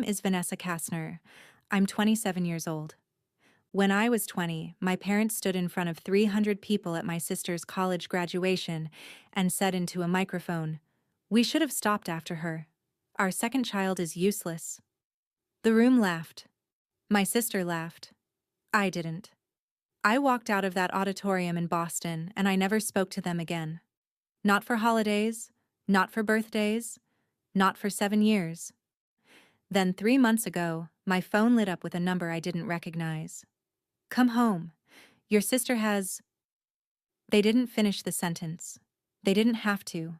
Is Vanessa Kastner. I'm 27 years old. When I was 20, my parents stood in front of 300 people at my sister's college graduation and said into a microphone, "We should have stopped after her. Our second child is useless." The room laughed. My sister laughed. I didn't. I walked out of that auditorium in Boston and I never spoke to them again. Not for holidays, not for birthdays, not for 7 years. Then 3 months ago, my phone lit up with a number I didn't recognize. "Come home. Your sister has—" They didn't finish the sentence. They didn't have to.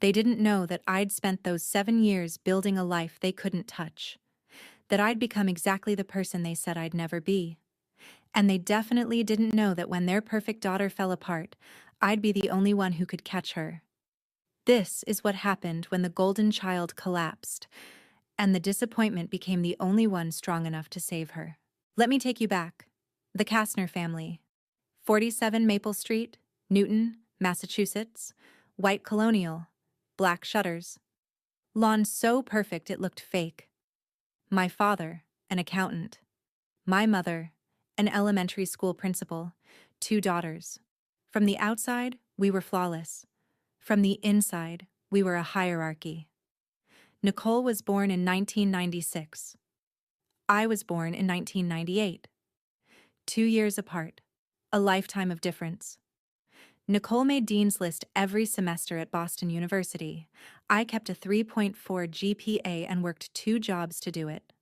They didn't know that I'd spent those 7 years building a life they couldn't touch. That I'd become exactly the person they said I'd never be. And they definitely didn't know that when their perfect daughter fell apart, I'd be the only one who could catch her. This is what happened when the golden child collapsed, and the disappointment became the only one strong enough to save her. Let me take you back. The Kastner family. 47 Maple Street, Newton, Massachusetts. White colonial. Black shutters. Lawn so perfect it looked fake. My father, an accountant. My mother, an elementary school principal. 2 daughters. From the outside, we were flawless. From the inside, we were a hierarchy. Nicole was born in 1996. I was born in 1998. 2 years apart. A lifetime of difference. Nicole made Dean's List every semester at Boston University. I kept a 3.4 GPA and worked 2 jobs to do it.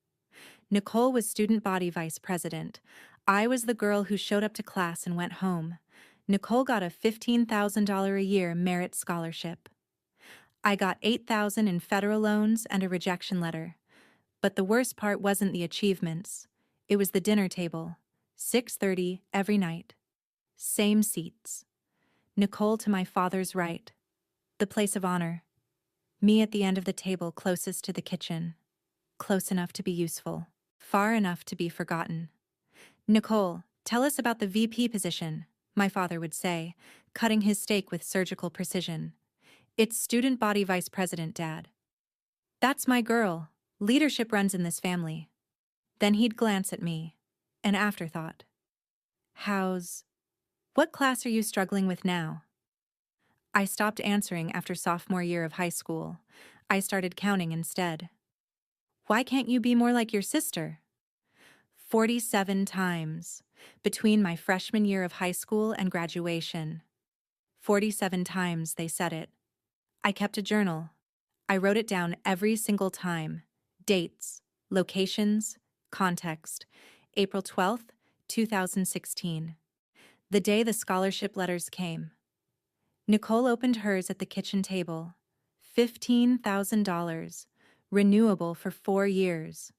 Nicole was student body vice president. I was the girl who showed up to class and went home. Nicole got a $15,000 a year merit scholarship. I got $8,000 in federal loans and a rejection letter. But the worst part wasn't the achievements. It was the dinner table. 6:30 every night. Same seats. Nicole to my father's right. The place of honor. Me at the end of the table closest to the kitchen. Close enough to be useful. Far enough to be forgotten. "Nicole, tell us about the VP position," my father would say, cutting his steak with surgical precision. "It's student body vice president, Dad." "That's my girl. Leadership runs in this family." Then he'd glance at me. An afterthought. What class are you struggling with now?" I stopped answering after sophomore year of high school. I started counting instead. "Why can't you be more like your sister?" 47 times. Between my freshman year of high school and graduation. 47 times they said it. I kept a journal. I wrote it down every single time. Dates, locations, context. April 12th, 2016. The day the scholarship letters came. Nicole opened hers at the kitchen table. $15,000. Renewable for 4 years.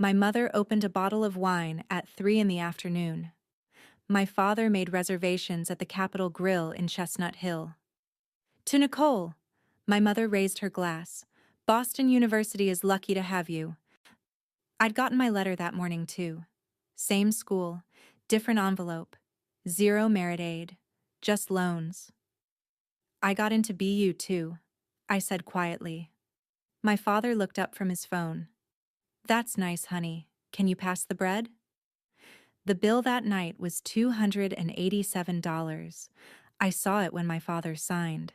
My mother opened a bottle of wine at 3 in the afternoon. My father made reservations at the Capitol Grill in Chestnut Hill. "To Nicole," my mother raised her glass. "Boston University is lucky to have you." I'd gotten my letter that morning too. Same school, different envelope. 0 merit aid, just loans. "I got into BU too," I said quietly. My father looked up from his phone. "That's nice, honey. Can you pass the bread?" The bill that night was $287. I saw it when my father signed.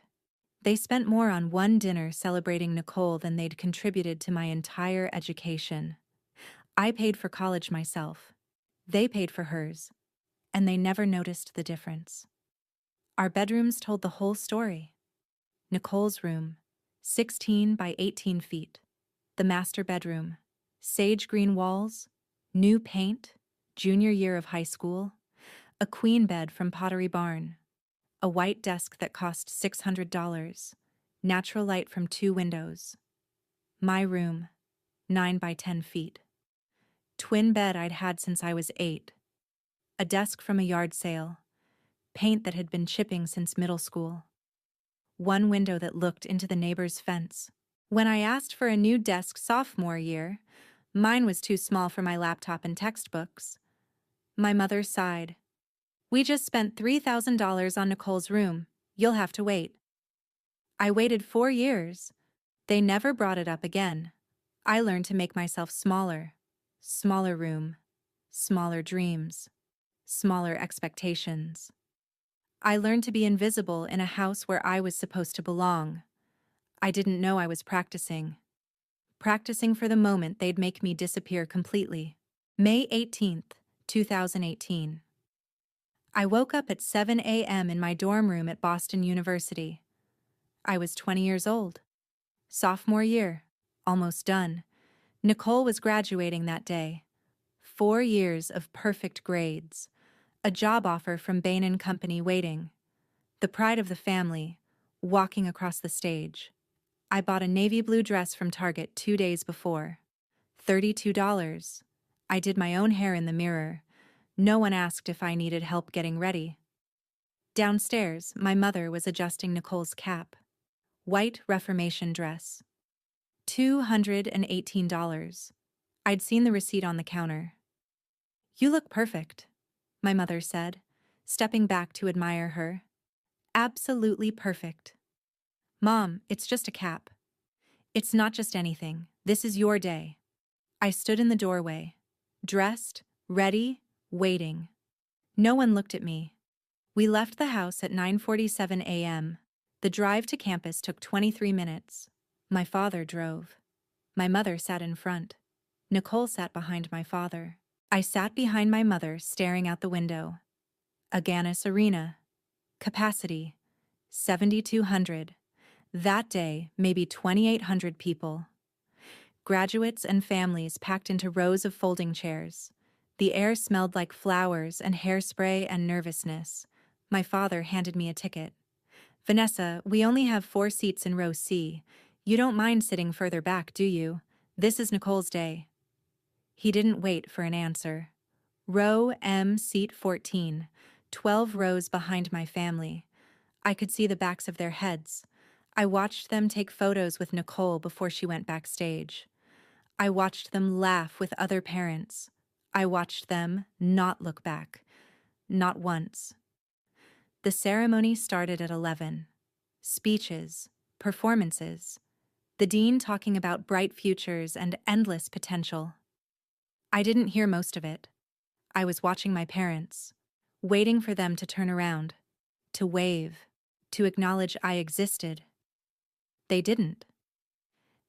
They spent more on one dinner celebrating Nicole than they'd contributed to my entire education. I paid for college myself. They paid for hers. And they never noticed the difference. Our bedrooms told the whole story. Nicole's room, 16 by 18 feet. The master bedroom, sage green walls, new paint, junior year of high school, a queen bed from Pottery Barn, a white desk that cost $600, natural light from 2 windows. My room, 9 by 10 feet. Twin bed I'd had since I was 8. A desk from a yard sale. Paint that had been chipping since middle school. One window that looked into the neighbor's fence. When I asked for a new desk sophomore year, mine was too small for my laptop and textbooks. My mother sighed. "We just spent $3,000 on Nicole's room. You'll have to wait." I waited 4 years. They never brought it up again. I learned to make myself smaller. Smaller room, smaller dreams, smaller expectations. I learned to be invisible in a house where I was supposed to belong. I didn't know I was practicing. Practicing for the moment they'd make me disappear completely. May 18th, 2018. I woke up at 7 a.m. in my dorm room at Boston University. I was 20 years old. Sophomore year. Almost done. Nicole was graduating that day. 4 years of perfect grades. A job offer from Bain & Company waiting. The pride of the family, walking across the stage. I bought a navy blue dress from Target 2 days before. $32. I did my own hair in the mirror. No one asked if I needed help getting ready. Downstairs, my mother was adjusting Nicole's cap. White Reformation dress. $218. I'd seen the receipt on the counter. "You look perfect," my mother said, stepping back to admire her. "Absolutely perfect." "Mom, it's just a cap." "It's not just anything. This is your day." I stood in the doorway, dressed, ready, waiting. No one looked at me. We left the house at 9:47 a.m. The drive to campus took 23 minutes. My father drove. My mother sat in front. Nicole sat behind my father. I sat behind my mother, staring out the window. Agganis Arena. Capacity, 7,200. That day, maybe 2,800 people. Graduates and families packed into rows of folding chairs. The air smelled like flowers and hairspray and nervousness. My father handed me a ticket. "Vanessa, we only have 4 seats in row C. You don't mind sitting further back, do you? This is Nicole's day." He didn't wait for an answer. Row M, seat 14, 12 rows behind my family. I could see the backs of their heads. I watched them take photos with Nicole before she went backstage. I watched them laugh with other parents. I watched them not look back. Not once. The ceremony started at 11. Speeches, performances. The dean talking about bright futures and endless potential. I didn't hear most of it. I was watching my parents, waiting for them to turn around, to wave, to acknowledge I existed. They didn't.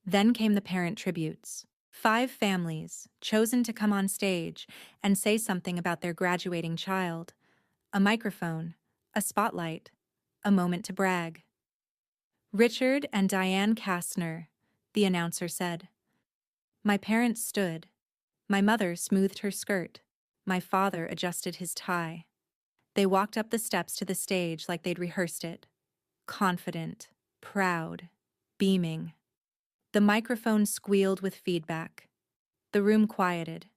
Then came the parent tributes. 5 families, chosen to come on stage and say something about their graduating child. A microphone, a spotlight, a moment to brag. "Richard and Diane Kastner," the announcer said. My parents stood. My mother smoothed her skirt. My father adjusted his tie. They walked up the steps to the stage like they'd rehearsed it. Confident, proud, beaming. The microphone squealed with feedback. The room quieted.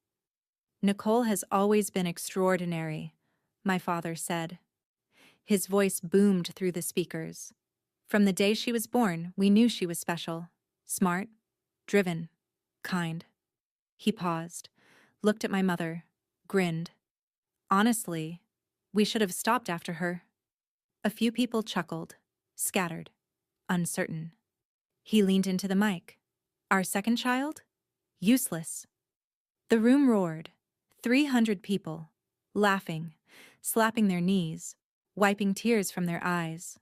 "Nicole has always been extraordinary," my father said. His voice boomed through the speakers. "From the day she was born, we knew she was special. Smart, driven, kind." He paused, looked at my mother, grinned. "Honestly, we should have stopped after her." A few people chuckled, scattered, uncertain. He leaned into the mic. "Our second child? Useless." The room roared. 300 people, laughing, slapping their knees, wiping tears from their eyes.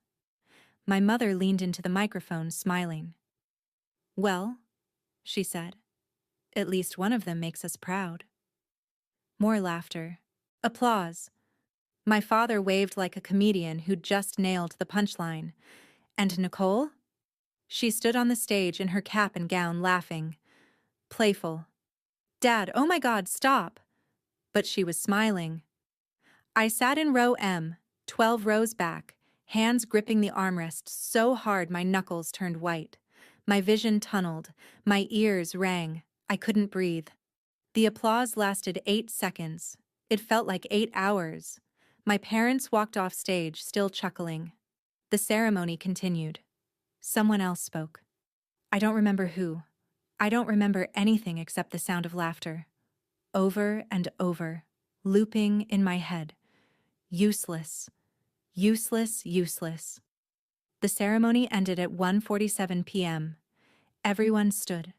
My mother leaned into the microphone, smiling. "Well," she said, "at least one of them makes us proud." More laughter. Applause. My father waved like a comedian who'd just nailed the punchline. And Nicole? She stood on the stage in her cap and gown, laughing. Playful. "Dad, oh my God, stop!" But she was smiling. I sat in row M, 12 rows back, hands gripping the armrest so hard my knuckles turned white. My vision tunneled, my ears rang, I couldn't breathe. The applause lasted 8 seconds. It felt like 8 hours. My parents walked off stage, still chuckling. The ceremony continued. Someone else spoke. I don't remember who. I don't remember anything except the sound of laughter. Over and over, looping in my head. Useless. Useless, useless. The ceremony ended at 1:47 p.m. Everyone stood.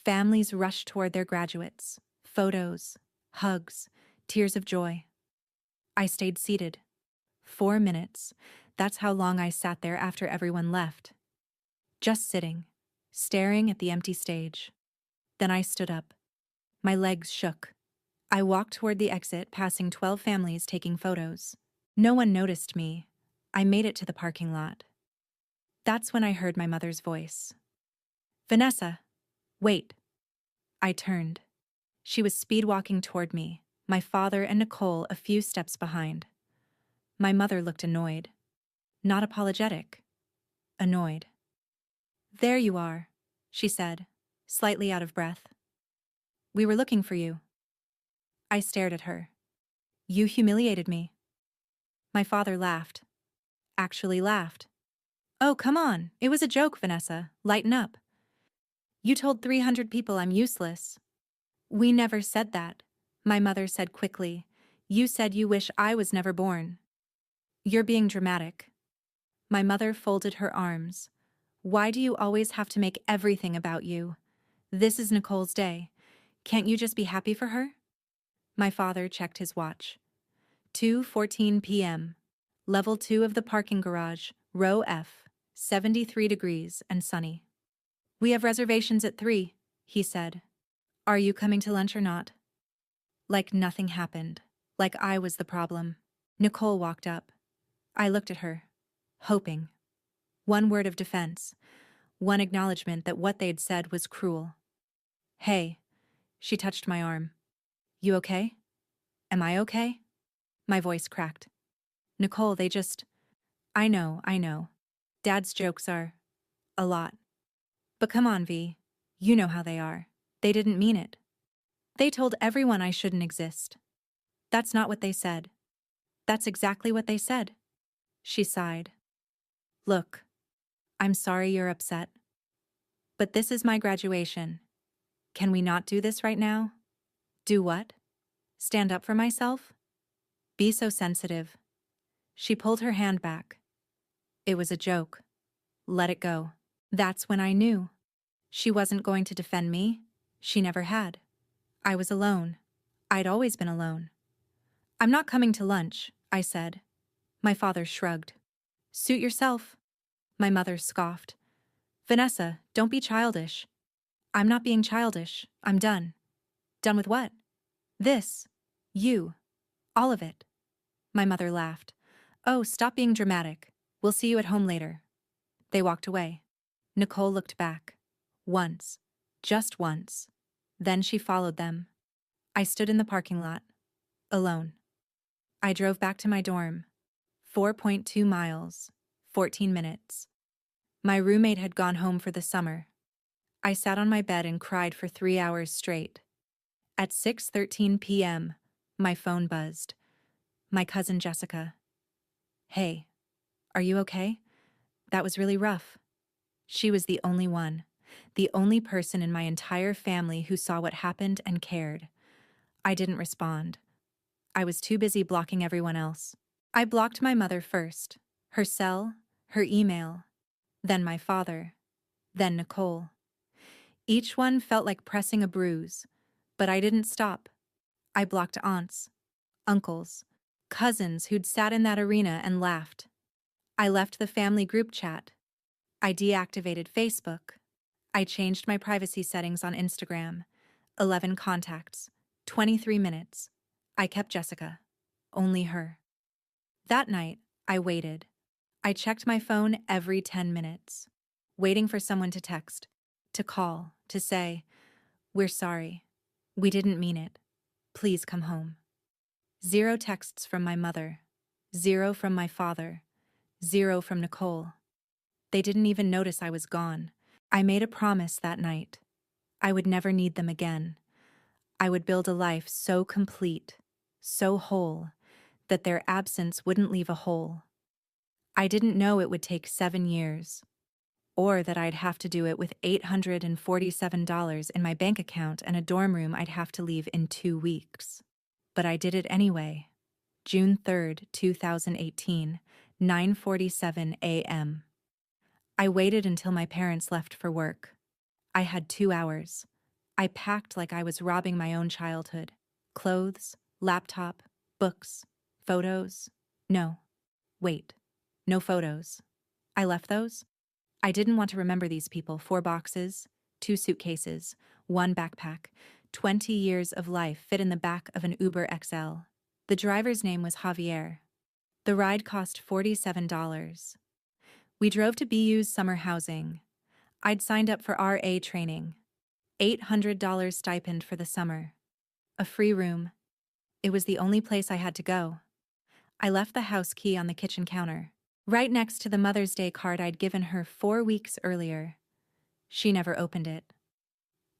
Families rushed toward their graduates. Photos, hugs, tears of joy. I stayed seated. 4 minutes. That's how long I sat there after everyone left. Just sitting, staring at the empty stage. Then I stood up. My legs shook. I walked toward the exit, passing 12 families taking photos. No one noticed me. I made it to the parking lot. That's when I heard my mother's voice. "Vanessa, wait." I turned. She was speed walking toward me, my father and Nicole a few steps behind. My mother looked annoyed. Not apologetic. Annoyed. "There you are," she said, slightly out of breath. "We were looking for you." I stared at her. "You humiliated me." My father laughed. Actually laughed. "Oh, come on. It was a joke, Vanessa. Lighten up. You told 300 people I'm useless." "We never said that," my mother said quickly. "You said you wish I was never born." "You're being dramatic." My mother folded her arms. "Why do you always have to make everything about you? This is Nicole's day. Can't you just be happy for her?" My father checked his watch. 2:14 p.m. Level 2 of the parking garage, row F, 73 degrees and sunny. "We have reservations at 3, he said. "Are you coming to lunch or not?" Like nothing happened. Like I was the problem. Nicole walked up. I looked at her, hoping. One word of defense. One acknowledgement that what they'd said was cruel. "Hey." She touched my arm. "You okay? Am I okay?" My voice cracked. "Nicole, they just—" I know. Dad's jokes are a lot. But come on, V. You know how they are. They didn't mean it. They told everyone I shouldn't exist. That's not what they said. That's exactly what they said." She sighed. "Look, I'm sorry you're upset. But this is my graduation. Can we not do this right now?" "Do what? Stand up for myself? Be so sensitive." She pulled her hand back. "It was a joke. Let it go." That's when I knew. She wasn't going to defend me. She never had. I was alone. I'd always been alone. "I'm not coming to lunch," I said. My father shrugged. "Suit yourself." My mother scoffed. "Vanessa, don't be childish." "I'm not being childish. I'm done." "Done with what?" "This. You. All of it." My mother laughed. "Oh, stop being dramatic. We'll see you at home later." They walked away. Nicole looked back. Once. Just once. Then she followed them. I stood in the parking lot. Alone. I drove back to my dorm. 4.2 miles. 14 minutes. My roommate had gone home for the summer. I sat on my bed and cried for 3 hours straight. At 6:13 p.m., my phone buzzed. My cousin Jessica. "Hey, are you okay? That was really rough." She was the only one. The only person in my entire family who saw what happened and cared. I didn't respond. I was too busy blocking everyone else. I blocked my mother first. Her cell, her email. Then my father. Then Nicole. Each one felt like pressing a bruise. But I didn't stop. I blocked aunts, uncles, cousins who'd sat in that arena and laughed. I left the family group chat. I deactivated Facebook. I changed my privacy settings on Instagram. 11 contacts. 23 minutes. I kept Jessica. Only her. That night, I waited. I checked my phone every 10 minutes. Waiting for someone to text, to call, to say, "We're sorry. We didn't mean it. Please come home." 0 texts from my mother. 0 from my father. 0 from Nicole. They didn't even notice I was gone. I made a promise that night. I would never need them again. I would build a life so complete, so whole, that their absence wouldn't leave a hole. I didn't know it would take 7 years, or that I'd have to do it with $847 in my bank account and a dorm room I'd have to leave in 2 weeks. But I did it anyway. June 3rd, 2018, 9:47 a.m. I waited until my parents left for work. I had 2 hours. I packed like I was robbing my own childhood. Clothes, laptop, books, photos. No, wait, no photos. I left those? I didn't want to remember these people. 4 boxes, 2 suitcases, 1 backpack. 20 years of life fit in the back of an Uber XL. The driver's name was Javier. The ride cost $47. We drove to BU's summer housing. I'd signed up for RA training. $800 stipend for the summer. A free room. It was the only place I had to go. I left the house key on the kitchen counter, right next to the Mother's Day card I'd given her 4 weeks earlier. She never opened it.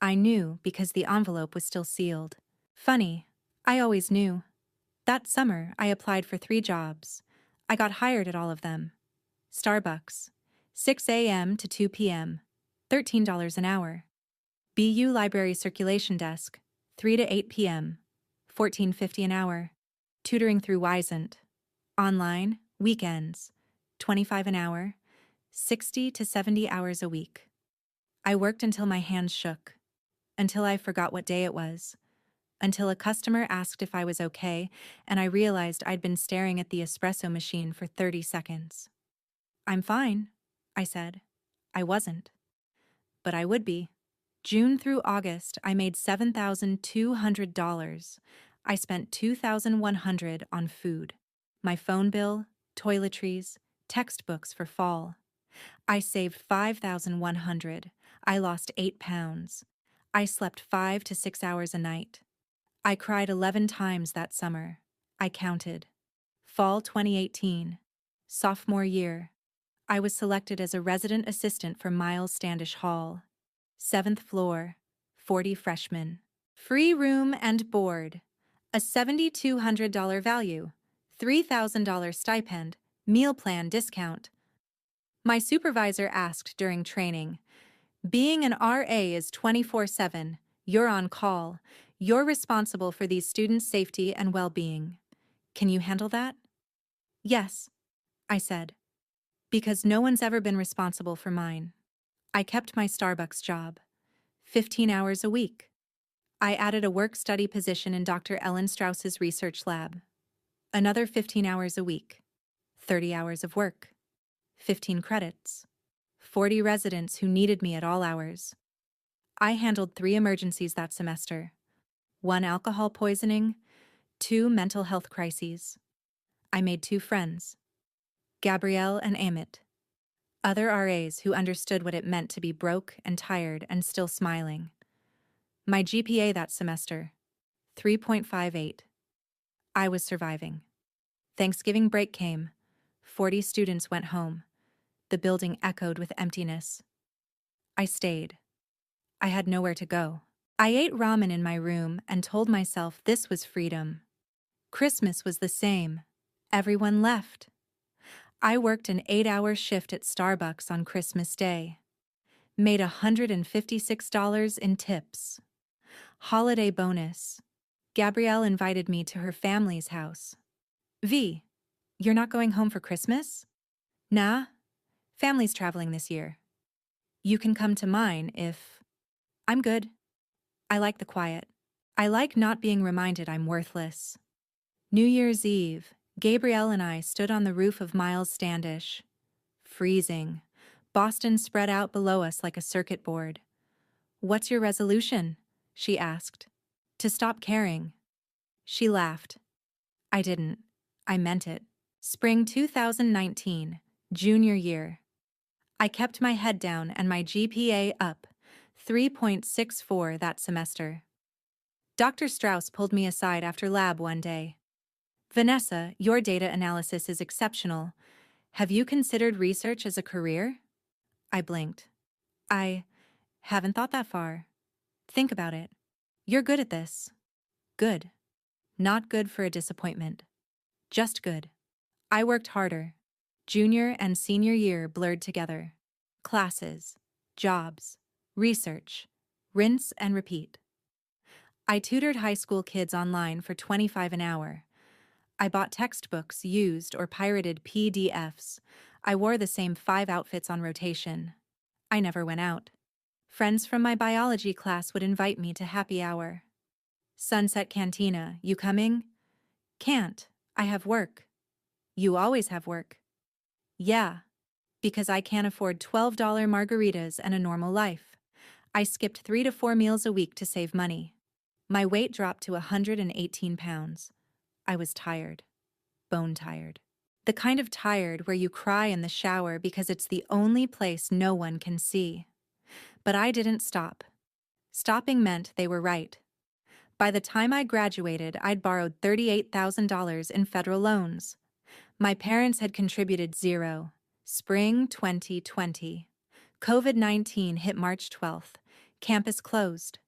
I knew because the envelope was still sealed. Funny, I always knew. That summer, I applied for 3 jobs. I got hired at all of them. Starbucks, 6 a.m. to 2 p.m., $13 an hour. BU Library Circulation Desk, 3 to 8 p.m., $14.50 an hour. Tutoring through Wisent. Online, weekends, $25 an hour, 60 to 70 hours a week. I worked until my hands shook, until I forgot what day it was, until a customer asked if I was okay, and I realized I'd been staring at the espresso machine for 30 seconds. "I'm fine," I said. I wasn't. But I would be. June through August, I made $7,200. I spent $2,100 on food, my phone bill, toiletries, textbooks for fall. I saved $5,100. I lost 8 pounds. I slept 5 to 6 hours a night. I cried 11 times that summer. I counted. Fall 2018. Sophomore year. I was selected as a resident assistant for Miles Standish Hall. 7th floor, 40 freshmen. Free room and board. A $7,200 value. $3,000 stipend. Meal plan discount. My supervisor asked during training, "Being an RA is 24/7. You're on call. You're responsible for these students' safety and well-being. Can you handle that?" "Yes," I said, because no one's ever been responsible for mine. I kept my Starbucks job. 15 hours a week. I added a work-study position in Dr. Ellen Strauss's research lab. Another 15 hours a week. 30 hours of work. 15 credits. 40 residents who needed me at all hours. I handled 3 emergencies that semester. 1 alcohol poisoning, 2 mental health crises. I made 2 friends, Gabrielle and Amit. Other RAs who understood what it meant to be broke and tired and still smiling. My GPA that semester, 3.58. I was surviving. Thanksgiving break came. 40 students went home. The building echoed with emptiness. I stayed. I had nowhere to go. I ate ramen in my room and told myself this was freedom. Christmas was the same. Everyone left. I worked an 8-hour shift at Starbucks on Christmas Day. Made $156 in tips. Holiday bonus. Gabrielle invited me to her family's house. "V, you're not going home for Christmas?" "Nah, family's traveling this year. You can come to mine if..." "I'm good. I like the quiet. I like not being reminded I'm worthless." New Year's Eve, Gabrielle and I stood on the roof of Miles Standish. Freezing. Boston spread out below us like a circuit board. "What's your resolution?" she asked. "To stop caring." She laughed. I didn't. I meant it. Spring 2019, junior year. I kept my head down and my GPA up, 3.64 that semester. Dr. Strauss pulled me aside after lab one day. "Vanessa, your data analysis is exceptional. Have you considered research as a career?" I blinked. "I haven't thought that far. Think about it. You're good at this." Good. Not good for a disappointment. Just good. I worked harder. Junior and senior year blurred together. Classes, jobs, research, rinse and repeat. I tutored high school kids online for $25 an hour. I bought textbooks, used or pirated PDFs. I wore the same 5 outfits on rotation. I never went out. Friends from my biology class would invite me to happy hour. Sunset Cantina, you coming? Can't. I have work. You always have work. Yeah, because I can't afford $12 margaritas and a normal life. I skipped 3 to 4 meals a week to save money. My weight dropped to 118 pounds. I was tired. Bone tired. The kind of tired where you cry in the shower because it's the only place no one can see. But I didn't stop. Stopping meant they were right. By the time I graduated, I'd borrowed $38,000 in federal loans. My parents had contributed zero. Spring 2020. COVID-19 hit March 12th. Campus closed.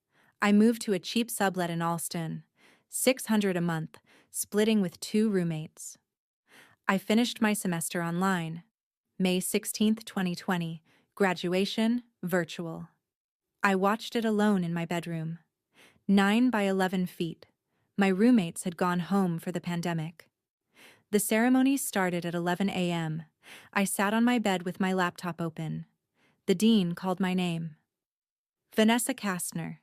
I moved to a cheap sublet in Alston. $600 a month, splitting with 2 roommates. I finished my semester online. May 16th, 2020. Graduation, virtual. I watched it alone in my bedroom. 9 by 11 feet. My roommates had gone home for the pandemic. The ceremony started at 11 a.m. I sat on my bed with my laptop open. The dean called my name. Vanessa Kastner,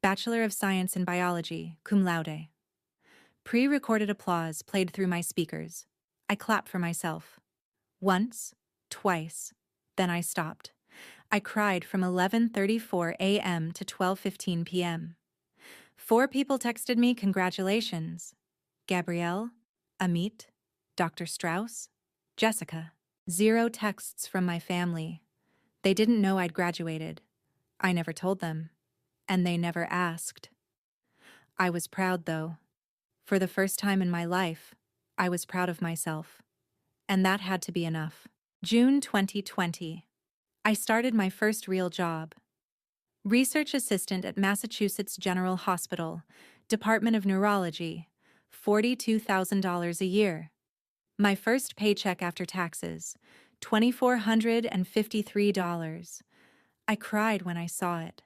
Bachelor of Science in Biology, cum laude. Pre-recorded applause played through my speakers. I clapped for myself. Once, twice, then I stopped. I cried from 11:34 a.m. to 12:15 p.m. 4 people texted me congratulations. Gabrielle, Amit, Dr. Strauss, Jessica. 0 texts from my family. They didn't know I'd graduated. I never told them. And they never asked. I was proud, though. For the first time in my life, I was proud of myself. And that had to be enough. June 2020. I started my first real job. Research assistant at Massachusetts General Hospital, Department of Neurology, $42,000 a year. My first paycheck after taxes, $2,453. I cried when I saw it.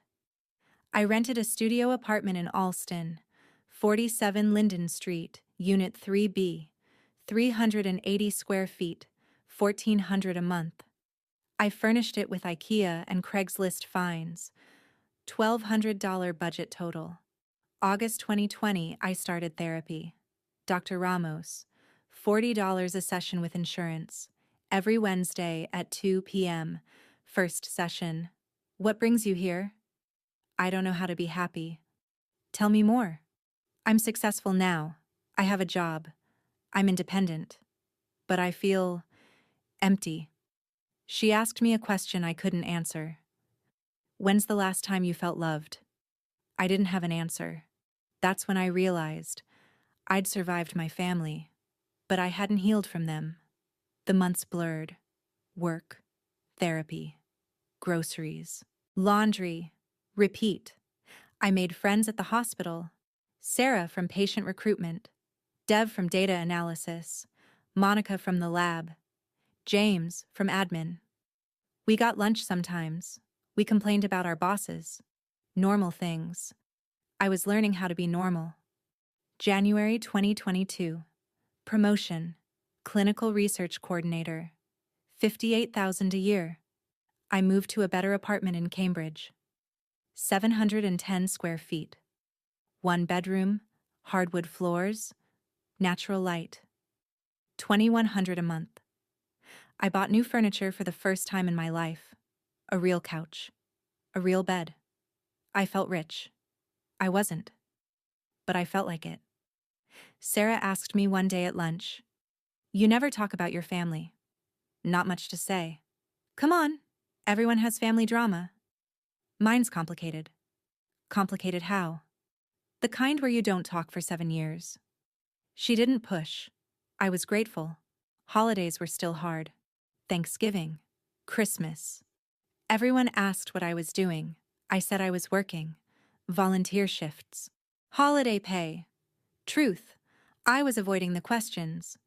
I rented a studio apartment in Alston, 47 Linden Street, Unit 3B, 380 square feet, $1,400 a month. I furnished it with IKEA and Craigslist finds, $1,200 budget total. August 2020, I started therapy. Dr. Ramos, $40 a session with insurance, every Wednesday at 2 p.m. First session. What brings you here? I don't know how to be happy. Tell me more. I'm successful now. I have a job. I'm independent. But I feel empty. She asked me a question I couldn't answer. When's the last time you felt loved? I didn't have an answer. That's when I realized I'd survived my family, but I hadn't healed from them. The months blurred. Work, therapy, groceries, laundry, repeat. I made friends at the hospital. Sarah from patient recruitment, Dev from data analysis, Monica from the lab, James from admin. We got lunch sometimes. We complained about our bosses. Normal things. I was learning how to be normal. January 2022. Promotion. Clinical research coordinator. $58,000 a year. I moved to a better apartment in Cambridge. 710 square feet. 1 bedroom, hardwood floors, natural light. $2,100 a month. I bought new furniture for the first time in my life. A real couch. A real bed. I felt rich. I wasn't. But I felt like it. Sarah asked me one day at lunch, "You never talk about your family." Not much to say. Come on, everyone has family drama. Mine's complicated. Complicated how? The kind where you don't talk for 7 years. She didn't push. I was grateful. Holidays were still hard. Thanksgiving. Christmas. Everyone asked what I was doing. I said I was working. Volunteer shifts. Holiday pay. Truth. I was avoiding the questions.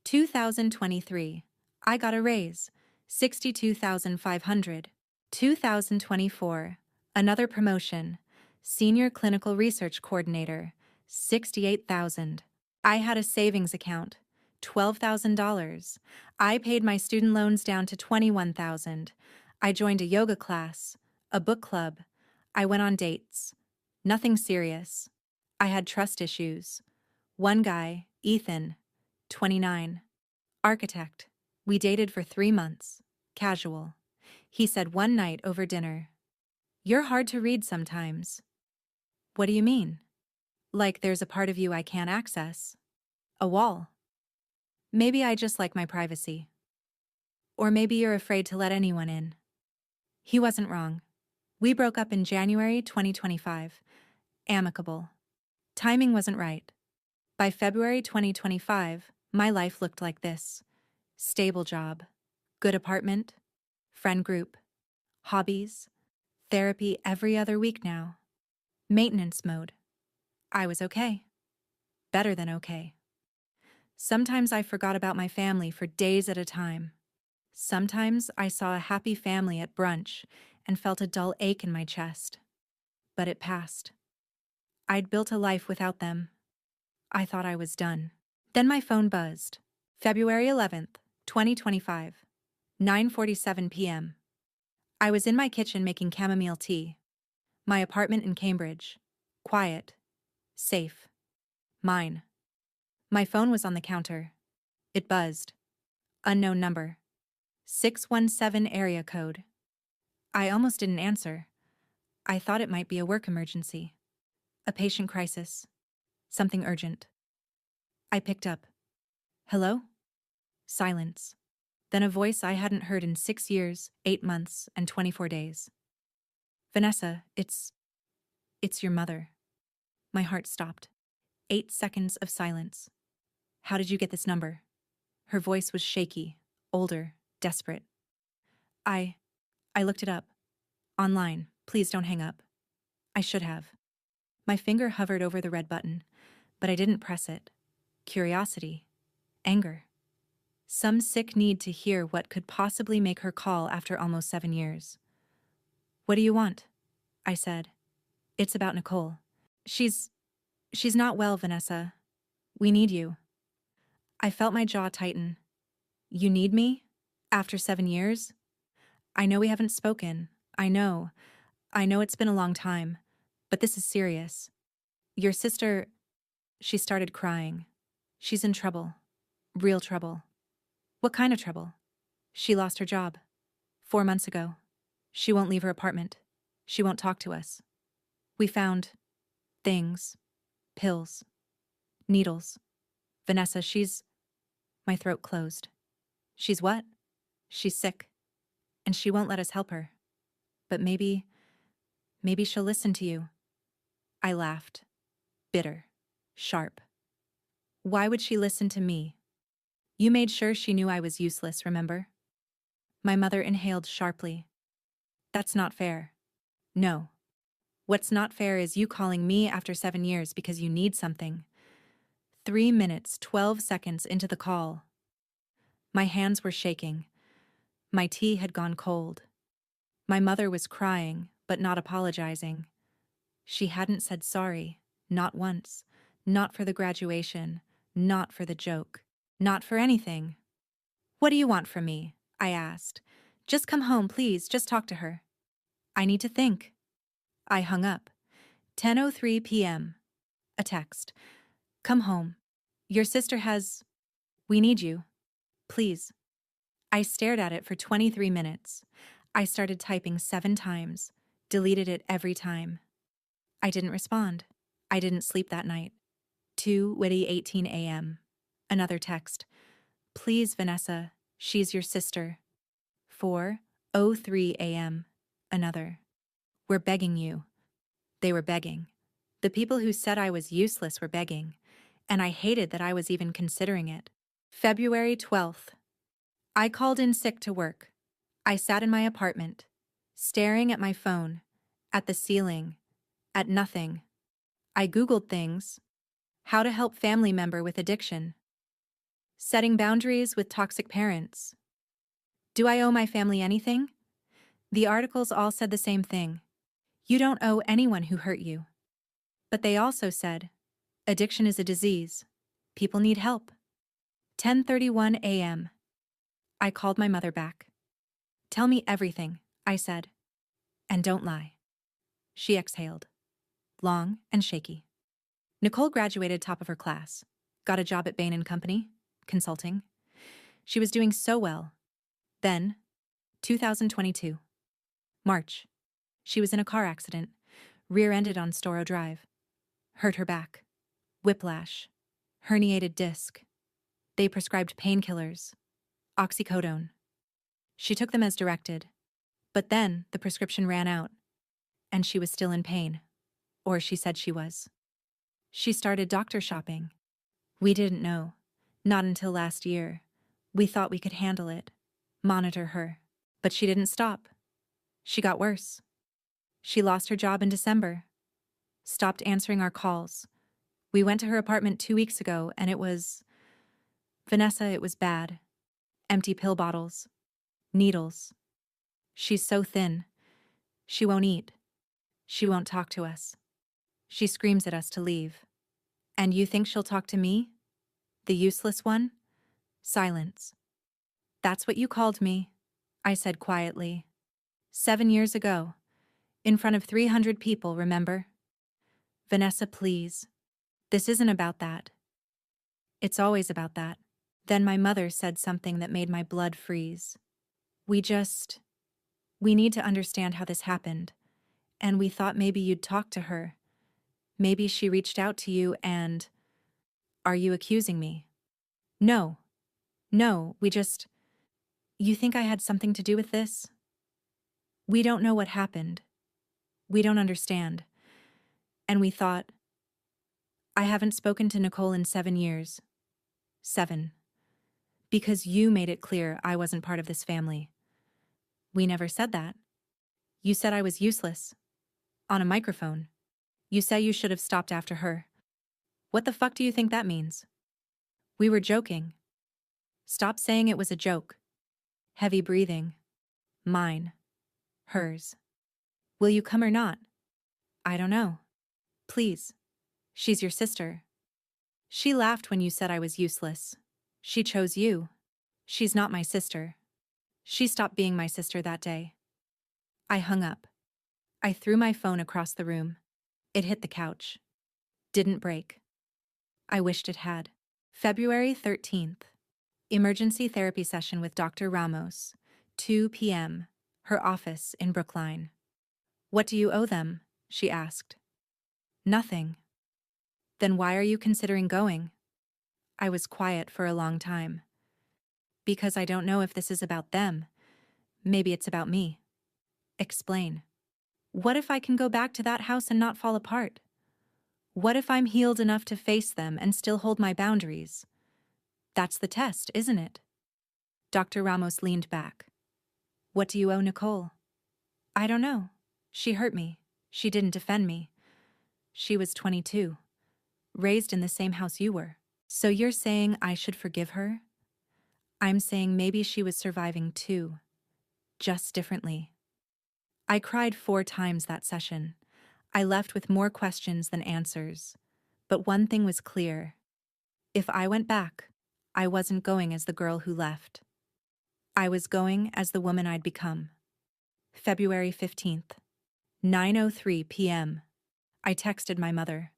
2023. I got a raise. 62,500. 2024. Another promotion. Senior Clinical Research Coordinator. 68,000. I had a savings account. $12,000. I paid my student loans down to $21,000. I joined a yoga class. A book club. I went on dates. Nothing serious. I had trust issues. One guy, Ethan, 29. Architect. We dated for 3 months. Casual. He said one night over dinner, "You're hard to read sometimes." What do you mean? Like there's a part of you I can't access. A wall. Maybe I just like my privacy. Or maybe you're afraid to let anyone in. He wasn't wrong. We broke up in January 2025. Amicable. Timing wasn't right. By February 2025, my life looked like this. Stable job. Good apartment. Friend group. Hobbies. Therapy every other week now. Maintenance mode. I was okay. Better than okay. Sometimes I forgot about my family for days at a time. Sometimes I saw a happy family at brunch and felt a dull ache in my chest. But it passed. I'd built a life without them. I thought I was done. Then my phone buzzed. February 11th, 2025, 9:47 p.m. I was in my kitchen making chamomile tea. My apartment in Cambridge. Quiet. Safe. Mine. My phone was on the counter. It buzzed. Unknown number. 617 area code. I almost didn't answer. I thought it might be a work emergency. A patient crisis. Something urgent. I picked up. Hello? Silence. Then a voice I hadn't heard in 6 years, 8 months, and 24 days. Vanessa, it's your mother. My heart stopped. 8 seconds of silence. How did you get this number? Her voice was shaky, older, desperate. I looked it up. Online. Please don't hang up. I should have. My finger hovered over the red button, but I didn't press it. Curiosity. Anger. Some sick need to hear what could possibly make her call after almost 7 years. What do you want? I said. It's about Nicole. She's not well, Vanessa. We need you. I felt my jaw tighten. You need me? After 7 years? I know we haven't spoken. I know it's been a long time, but this is serious. Your sister, she started crying. She's in trouble. Real trouble. What kind of trouble? She lost her job. 4 months ago. She won't leave her apartment. She won't talk to us. We found things. Pills. Needles. Vanessa, My throat closed. She's what? She's sick. And she won't let us help her. But maybe she'll listen to you. I laughed. Bitter. Sharp. Why would she listen to me? You made sure she knew I was useless, remember? My mother inhaled sharply. That's not fair. No. What's not fair is you calling me after 7 years because you need something. 3 minutes, 12 seconds into the call. My hands were shaking. My tea had gone cold. My mother was crying, but not apologizing. She hadn't said sorry, not once, not for the graduation, not for the joke, not for anything. What do you want from me? I asked. Just come home, please, just talk to her. I need to think. I hung up. 10:03 p.m. A text. Come home. Your sister has... We need you. Please. I stared at it for 23 minutes. I started typing 7 times, deleted it every time. I didn't respond. I didn't sleep that night. 2:18 a.m. Another text. Please, Vanessa, she's your sister. 4:03 a.m. Another. We're begging you. They were begging. The people who said I was useless were begging, and I hated that I was even considering it. February 12th. I called in sick to work. I sat in my apartment, staring at my phone, at the ceiling, at nothing. I Googled things. How to help family member with addiction. Setting boundaries with toxic parents. Do I owe my family anything? The articles all said the same thing. You don't owe anyone who hurt you. But they also said, addiction is a disease. People need help. 10:31 a.m. I called my mother back. Tell me everything, I said. And don't lie. She exhaled, long and shaky. Nicole graduated top of her class, got a job at Bain & Company, consulting. She was doing so well. Then, 2022. March. She was in a car accident, rear-ended on Storrow Drive. Hurt her back. Whiplash. Herniated disc. They prescribed painkillers. Oxycodone. She took them as directed. But then the prescription ran out, and she was still in pain. Or she said she was. She started doctor shopping. We didn't know. Not until last year. We thought we could handle it. Monitor her. But she didn't stop. She got worse. She lost her job in December. Stopped answering our calls. We went to her apartment 2 weeks ago, and it was... Vanessa, it was bad. Empty pill bottles. Needles. She's so thin. She won't eat. She won't talk to us. She screams at us to leave. And you think she'll talk to me? The useless one? Silence. That's what you called me, I said quietly. 7 years ago. In front of 300 people, remember? Vanessa, please. This isn't about that. It's always about that. Then my mother said something that made my blood freeze. We need to understand how this happened. And we thought maybe you'd talk to her. Maybe she reached out to you and... Are you accusing me? No. No, You think I had something to do with this? We don't know what happened. We don't understand. And we thought... I haven't spoken to Nicole in 7 years. 7. Because you made it clear I wasn't part of this family. We never said that. You said I was useless. On a microphone. You said you should have stopped after her. What the fuck do you think that means? We were joking. Stop saying it was a joke. Heavy breathing. Mine. Hers. Will you come or not? I don't know. Please. She's your sister. She laughed when you said I was useless. She chose you. She's not my sister. She stopped being my sister that day. I hung up. I threw my phone across the room. It hit the couch. Didn't break. I wished it had. February 13th. Emergency therapy session with Dr. Ramos. 2 p.m. Her office in Brookline. What do you owe them? She asked. Nothing. Then why are you considering going? I was quiet for a long time. Because I don't know if this is about them. Maybe it's about me. Explain. What if I can go back to that house and not fall apart? What if I'm healed enough to face them and still hold my boundaries? That's the test, isn't it? Dr. Ramos leaned back. What do you owe Nicole? I don't know. She hurt me. She didn't defend me. She was 22. Raised in the same house you were. So you're saying I should forgive her? I'm saying maybe she was surviving too. Just differently. I cried 4 times that session. I left with more questions than answers. But one thing was clear. If I went back, I wasn't going as the girl who left. I was going as the woman I'd become. February 15th. 9:03 p.m. I texted my mother.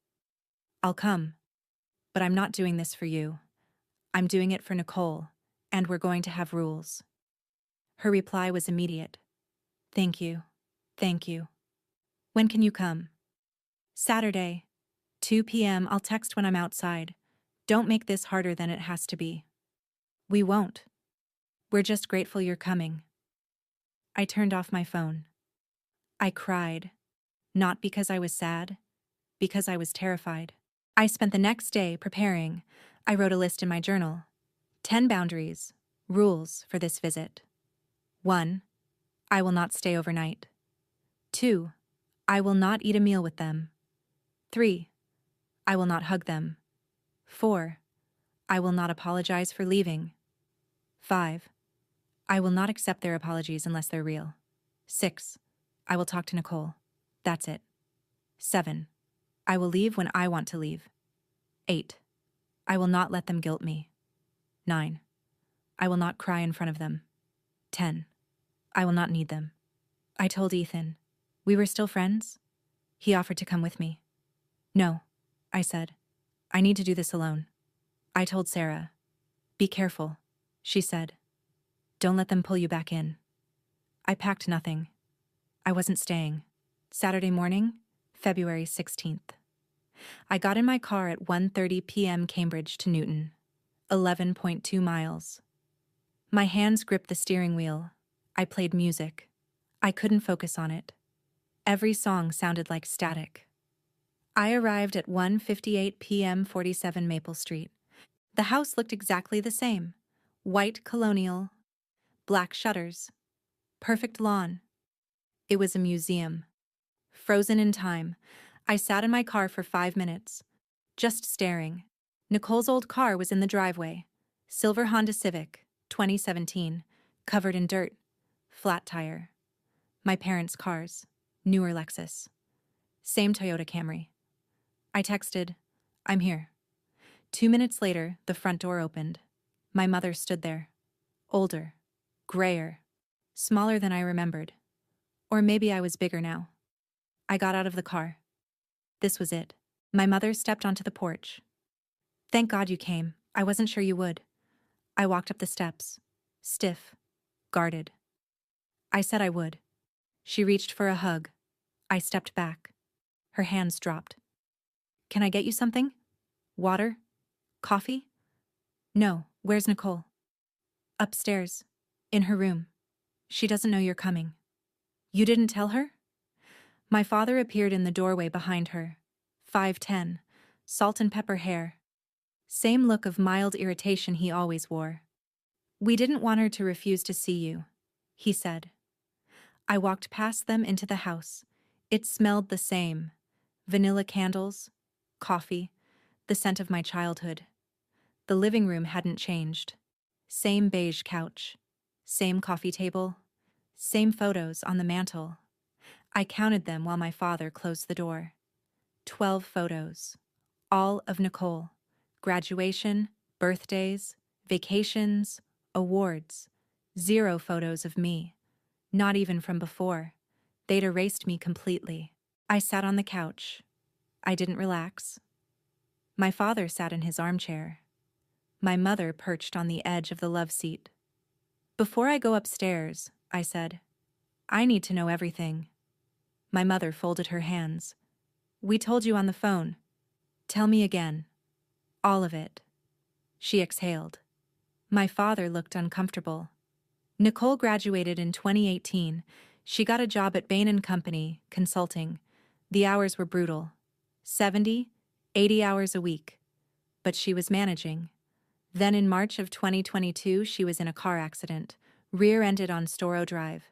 I'll come. But I'm not doing this for you. I'm doing it for Nicole, and we're going to have rules. Her reply was immediate. Thank you. Thank you. When can you come? Saturday. 2 p.m. I'll text when I'm outside. Don't make this harder than it has to be. We won't. We're just grateful you're coming. I turned off my phone. I cried. Not because I was sad, because I was terrified. I spent the next day preparing. I wrote a list in my journal. 10 boundaries, rules for this visit. 1. I will not stay overnight. 2. I will not eat a meal with them. 3. I will not hug them. 4. I will not apologize for leaving. 5. I will not accept their apologies unless they're real. 6. I will talk to Nicole. That's it. 7. I will leave when I want to leave. 8. I will not let them guilt me. 9. I will not cry in front of them. 10. I will not need them. I told Ethan. We were still friends? He offered to come with me. No, I said. I need to do this alone. I told Sarah. Be careful, she said. Don't let them pull you back in. I packed nothing. I wasn't staying. Saturday morning, February 16th. I got in my car at 1:30 p.m. Cambridge to Newton, 11.2 miles. My hands gripped the steering wheel. I played music. I couldn't focus on it. Every song sounded like static. I arrived at 1:58 p.m. 47 Maple Street. The house looked exactly the same. White colonial, black shutters, perfect lawn. It was a museum. Frozen in time, I sat in my car for 5 minutes, just staring. Nicole's old car was in the driveway. Silver Honda Civic, 2017, covered in dirt, flat tire. My parents' cars, newer Lexus. Same Toyota Camry. I texted, I'm here. 2 minutes later, the front door opened. My mother stood there. Older, grayer, smaller than I remembered. Or maybe I was bigger now. I got out of the car. This was it. My mother stepped onto the porch. Thank God you came. I wasn't sure you would. I walked up the steps. Stiff. Guarded. I said I would. She reached for a hug. I stepped back. Her hands dropped. Can I get you something? Water? Coffee? No. Where's Nicole? Upstairs. In her room. She doesn't know you're coming. You didn't tell her? My father appeared in the doorway behind her. 5'10", salt and pepper hair. Same look of mild irritation he always wore. We didn't want her to refuse to see you, he said. I walked past them into the house. It smelled the same. Vanilla candles, coffee, the scent of my childhood. The living room hadn't changed. Same beige couch, same coffee table, same photos on the mantel. I counted them while my father closed the door. 12 photos, all of Nicole. Graduation, birthdays, vacations, awards. 0 photos of me. Not even from before. They'd erased me completely. I sat on the couch. I didn't relax. My father sat in his armchair. My mother perched on the edge of the love seat. Before I go upstairs, I said, I need to know everything. My mother folded her hands. We told you on the phone. Tell me again. All of it. She exhaled. My father looked uncomfortable. Nicole graduated in 2018. She got a job at Bain & Company, consulting. The hours were brutal. 70, 80 hours a week. But she was managing. Then in March of 2022, she was in a car accident, rear-ended on Storrow Drive.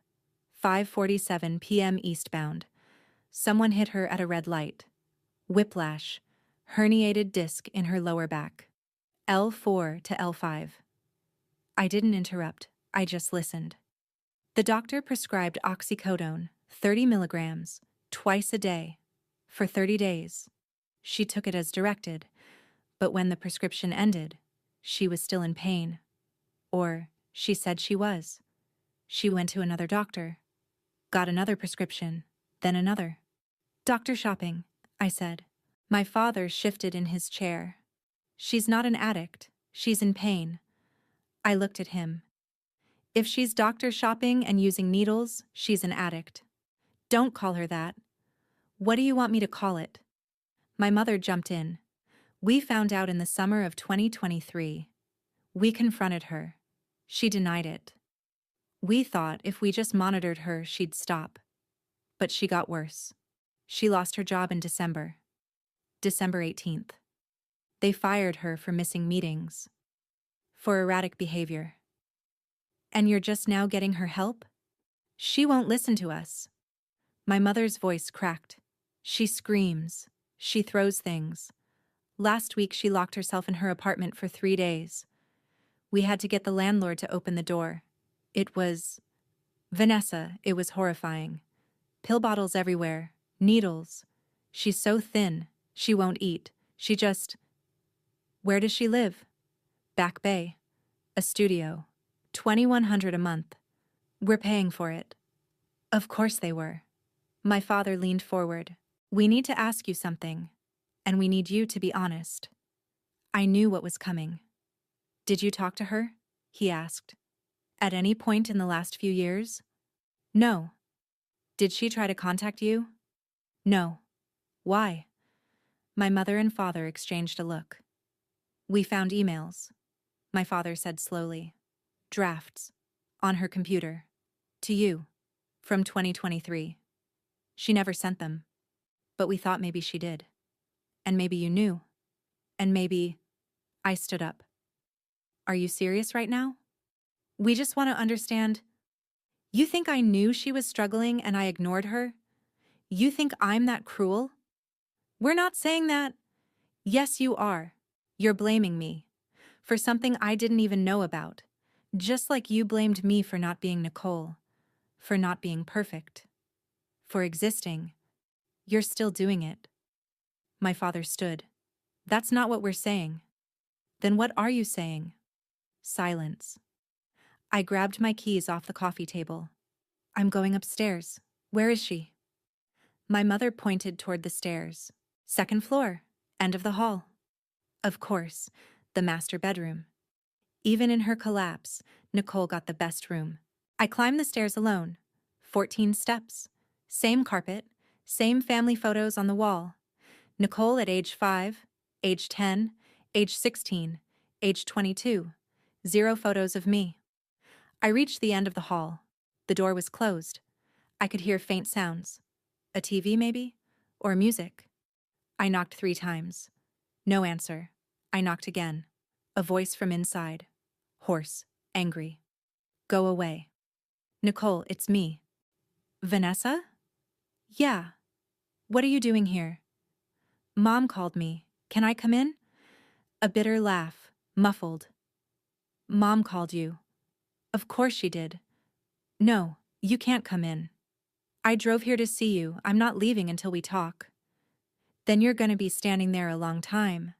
5:47 p.m. eastbound. Someone hit her at a red light. Whiplash, herniated disc in her lower back. L4 to L5. I didn't interrupt, I just listened. The doctor prescribed oxycodone, 30 milligrams, twice a day, for 30 days. She took it as directed, but when the prescription ended, she was still in pain. Or, she said she was. She went to another doctor, got another prescription, then another. Doctor shopping, I said. My father shifted in his chair. She's not an addict, she's in pain. I looked at him. If she's doctor shopping and using needles, she's an addict. Don't call her that. What do you want me to call it? My mother jumped in. We found out in the summer of 2023. We confronted her. She denied it. We thought if we just monitored her, she'd stop. But she got worse. She lost her job in December. December 18th. They fired her for missing meetings. For erratic behavior. And you're just now getting her help? She won't listen to us. My mother's voice cracked. She screams. She throws things. Last week she locked herself in her apartment for 3 days. We had to get the landlord to open the door. It was... Vanessa, it was horrifying. Pill bottles everywhere. Needles. She's so thin. She won't eat. She just... Where does she live? Back Bay. A studio. $2,100 a month. We're paying for it. Of course they were. My father leaned forward. We need to ask you something, and we need you to be honest. I knew what was coming. Did you talk to her? He asked. At any point in the last few years? No. Did she try to contact you? No. Why? My mother and father exchanged a look. We found emails, my father said slowly. Drafts. On her computer. To you. From 2023. She never sent them. But we thought maybe she did. And maybe you knew. And maybe... I stood up. Are you serious right now? We just want to understand. You think I knew she was struggling and I ignored her? You think I'm that cruel? We're not saying that. Yes, you are. You're blaming me. For something I didn't even know about. Just like you blamed me for not being Nicole. For not being perfect. For existing. You're still doing it. My father stood. That's not what we're saying. Then what are you saying? Silence. I grabbed my keys off the coffee table. I'm going upstairs. Where is she? My mother pointed toward the stairs. Second floor. End of the hall. Of course, the master bedroom. Even in her collapse, Nicole got the best room. I climbed the stairs alone. 14 steps. Same carpet. Same family photos on the wall. Nicole at age 5, age 10, age 16, age 22. 0 photos of me. I reached the end of the hall. The door was closed. I could hear faint sounds. A TV, maybe? Or music. I knocked 3 times. No answer. I knocked again. A voice from inside. Hoarse. Angry. Go away. Nicole, it's me. Vanessa? Yeah. What are you doing here? Mom called me. Can I come in? A bitter laugh. Muffled. Mom called you. Of course she did. No, you can't come in. I drove here to see you. I'm not leaving until we talk. Then you're gonna be standing there a long time.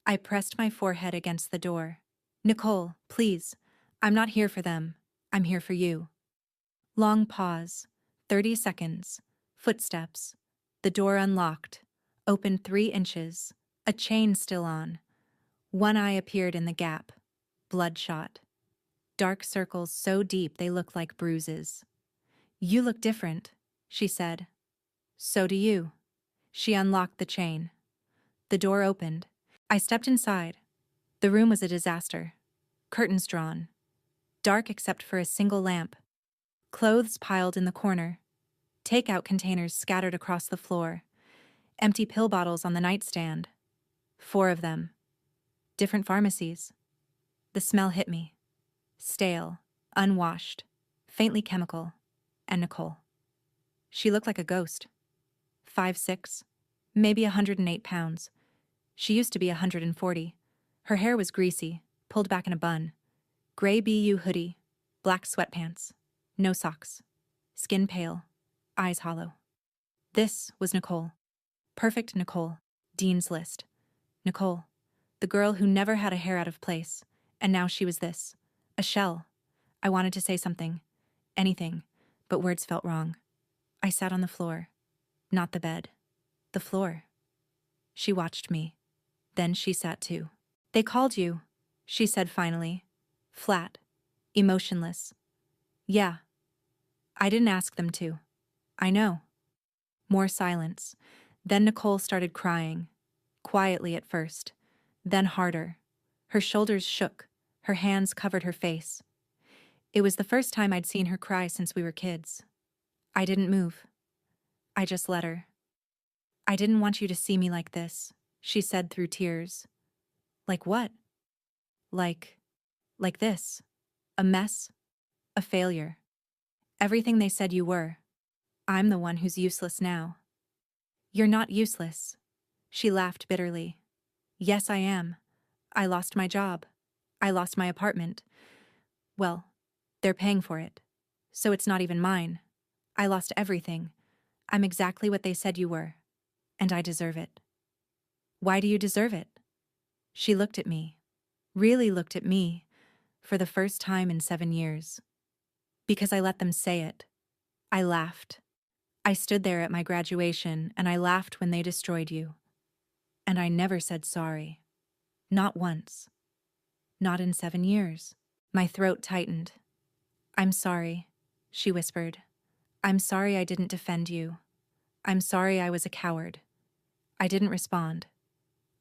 I pressed my forehead against the door. Nicole, please. I'm not here for them. I'm here for you. Long pause. 30 seconds. Footsteps. The door unlocked. Opened 3 inches. A chain still on. One eye appeared in the gap. Bloodshot. Dark circles so deep they look like bruises. You look different, she said. So do you. She unlocked the chain. The door opened. I stepped inside. The room was a disaster. Curtains drawn. Dark except for a single lamp. Clothes piled in the corner. Takeout containers scattered across the floor. Empty pill bottles on the nightstand. 4 of them. Different pharmacies. The smell hit me. Stale, unwashed, faintly chemical, and Nicole. She looked like a ghost. 5'6", maybe 108 pounds. She used to be 140. Her hair was greasy, pulled back in a bun. Gray BU hoodie, black sweatpants, no socks. Skin pale, eyes hollow. This was Nicole. Perfect Nicole. Dean's List. Nicole. The girl who never had a hair out of place. And now she was this. A shell. I wanted to say something. Anything. But words felt wrong. I sat on the floor. Not the bed. The floor. She watched me. Then she sat too. They called you, she said finally. Flat. Emotionless. Yeah. I didn't ask them to. I know. More silence. Then Nicole started crying. Quietly at first. Then harder. Her shoulders shook. Her hands covered her face. It was the first time I'd seen her cry since we were kids. I didn't move. I just let her. I didn't want you to see me like this, she said through tears. Like what? Like this. A mess. A failure. Everything they said you were. I'm the one who's useless now. You're not useless. She laughed bitterly. Yes, I am. I lost my job. I lost my apartment. Well, they're paying for it. So it's not even mine. I lost everything. I'm exactly what they said you were. And I deserve it. Why do you deserve it? She looked at me. Really looked at me. For the first time in 7 years. Because I let them say it. I laughed. I stood there at my graduation and I laughed when they destroyed you. And I never said sorry. Not once. Not in 7 years. My throat tightened. I'm sorry, she whispered. I'm sorry I didn't defend you. I'm sorry I was a coward. I didn't respond.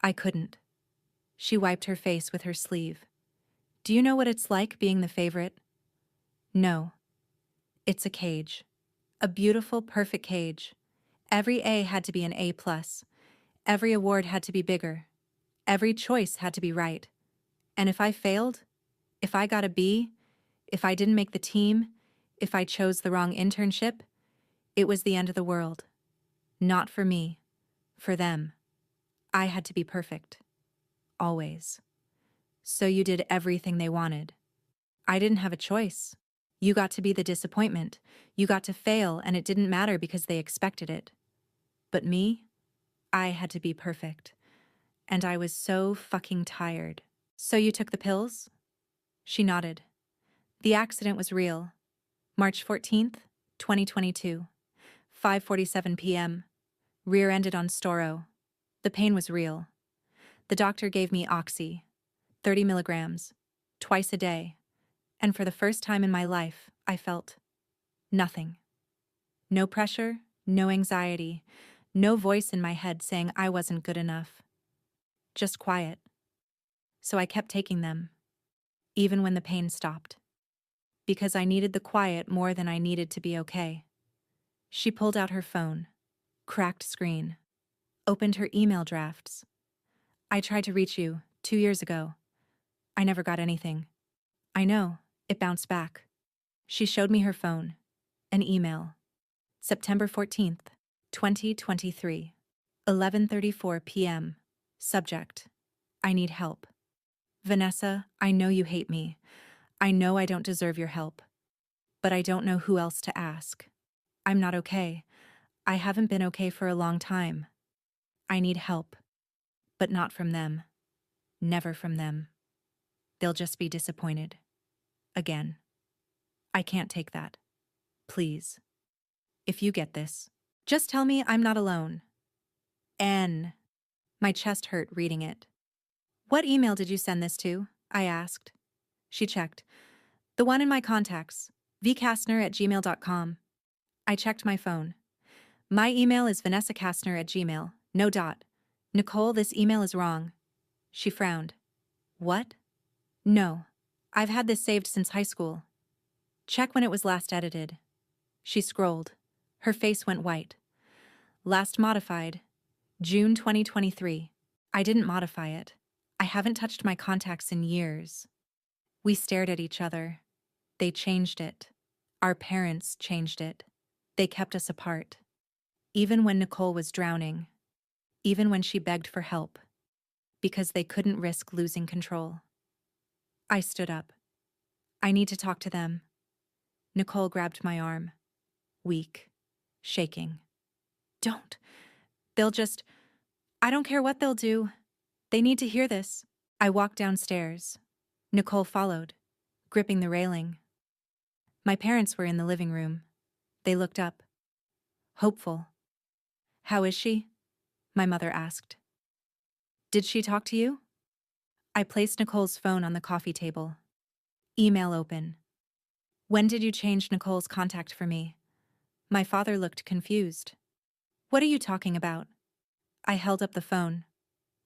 I couldn't. She wiped her face with her sleeve. Do you know what it's like being the favorite? No. It's a cage. A beautiful, perfect cage. Every A had to be an A+. Every award had to be bigger. Every choice had to be right. And if I failed, if I got a B, if I didn't make the team, if I chose the wrong internship, it was the end of the world. Not for me. For them. I had to be perfect. Always. So you did everything they wanted. I didn't have a choice. You got to be the disappointment. You got to fail, and it didn't matter because they expected it. But me? I had to be perfect. And I was so fucking tired. So you took the pills? She nodded. The accident was real. March 14th, 2022. 5:47 p.m. Rear-ended on Storo. The pain was real. The doctor gave me Oxy, 30 milligrams, twice a day. And for the first time in my life, I felt nothing. No pressure, no anxiety, no voice in my head saying I wasn't good enough. Just quiet. So I kept taking them, even when the pain stopped. Because I needed the quiet more than I needed to be okay. She pulled out her phone, cracked screen, opened her email drafts. I tried to reach you 2 years ago. I never got anything. I know, it bounced back. She showed me her phone, an email. September 14th, 2023, 11:34 p.m. Subject: I need help. Vanessa, I know you hate me. I know I don't deserve your help. But I don't know who else to ask. I'm not okay. I haven't been okay for a long time. I need help. But not from them. Never from them. They'll just be disappointed. Again. I can't take that. Please. If you get this, just tell me I'm not alone. N. My chest hurt reading it. What email did you send this to? I asked. She checked. The one in my contacts. vkastner@gmail.com. I checked my phone. My email is vanessakastner@gmail. No dot. Nicole, this email is wrong. She frowned. What? No. I've had this saved since high school. Check when it was last edited. She scrolled. Her face went white. Last modified. June 2023. I didn't modify it. I haven't touched my contacts in years. We stared at each other. They changed it. Our parents changed it. They kept us apart. Even when Nicole was drowning. Even when she begged for help. Because they couldn't risk losing control. I stood up. I need to talk to them. Nicole grabbed my arm. Weak. Shaking. Don't. They'll just... I don't care what they'll do. They need to hear this. I walked downstairs. Nicole followed, gripping the railing. My parents were in the living room. They looked up. Hopeful. How is she? My mother asked. Did she talk to you? I placed Nicole's phone on the coffee table. Email open. When did you change Nicole's contact for me? My father looked confused. What are you talking about? I held up the phone.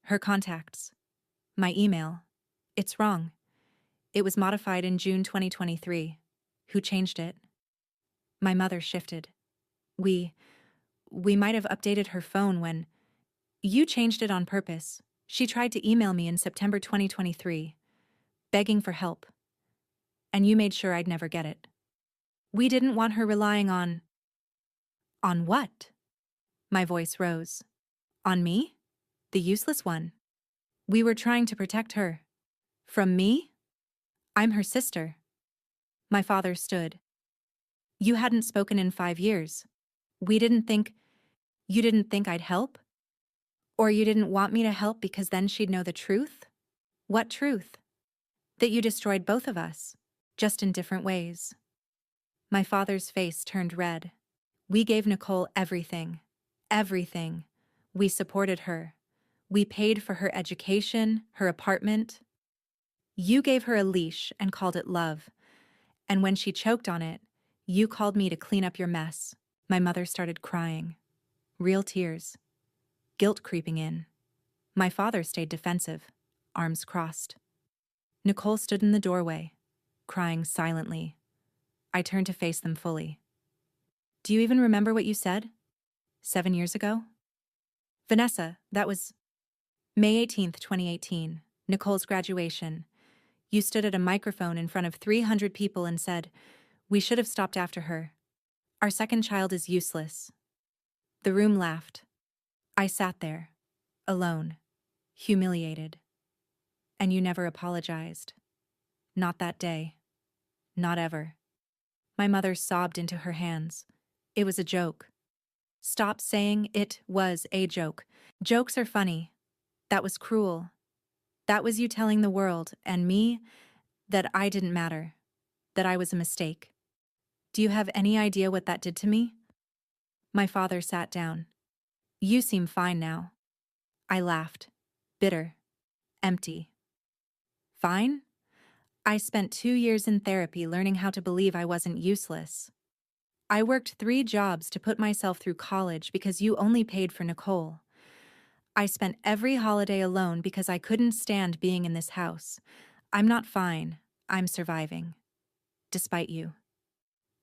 Her contacts. My email. It's wrong. It was modified in June 2023. Who changed it? My mother shifted. We might have updated her phone when... You changed it on purpose. She tried to email me in September 2023, begging for help. And you made sure I'd never get it. We didn't want her relying on... On what? My voice rose. On me? The useless one. We were trying to protect her. From me? I'm her sister. My father stood. You hadn't spoken in 5 years. We didn't think... You didn't think I'd help? Or you didn't want me to help because then she'd know the truth? What truth? That you destroyed both of us, just in different ways. My father's face turned red. We gave Nicole everything. Everything. We supported her. We paid for her education, her apartment. You gave her a leash and called it love. And when she choked on it, you called me to clean up your mess. My mother started crying. Real tears. Guilt creeping in. My father stayed defensive, arms crossed. Nicole stood in the doorway, crying silently. I turned to face them fully. Do you even remember what you said? 7 years ago? Vanessa, that was May 18th, 2018, Nicole's graduation. You stood at a microphone in front of 300 people and said, "We should have stopped after her. Our second child is useless." The room laughed. I sat there, alone, humiliated. And you never apologized. Not that day. Not ever. My mother sobbed into her hands. It was a joke. Stop saying it was a joke. Jokes are funny. That was cruel. That was you telling the world and me that I didn't matter, that I was a mistake. Do you have any idea what that did to me? My father sat down. You seem fine now. I laughed. Bitter. Empty. Fine? I spent 2 years in therapy learning how to believe I wasn't useless. I worked 3 jobs to put myself through college because you only paid for Nicole. I spent every holiday alone because I couldn't stand being in this house. I'm not fine. I'm surviving. Despite you.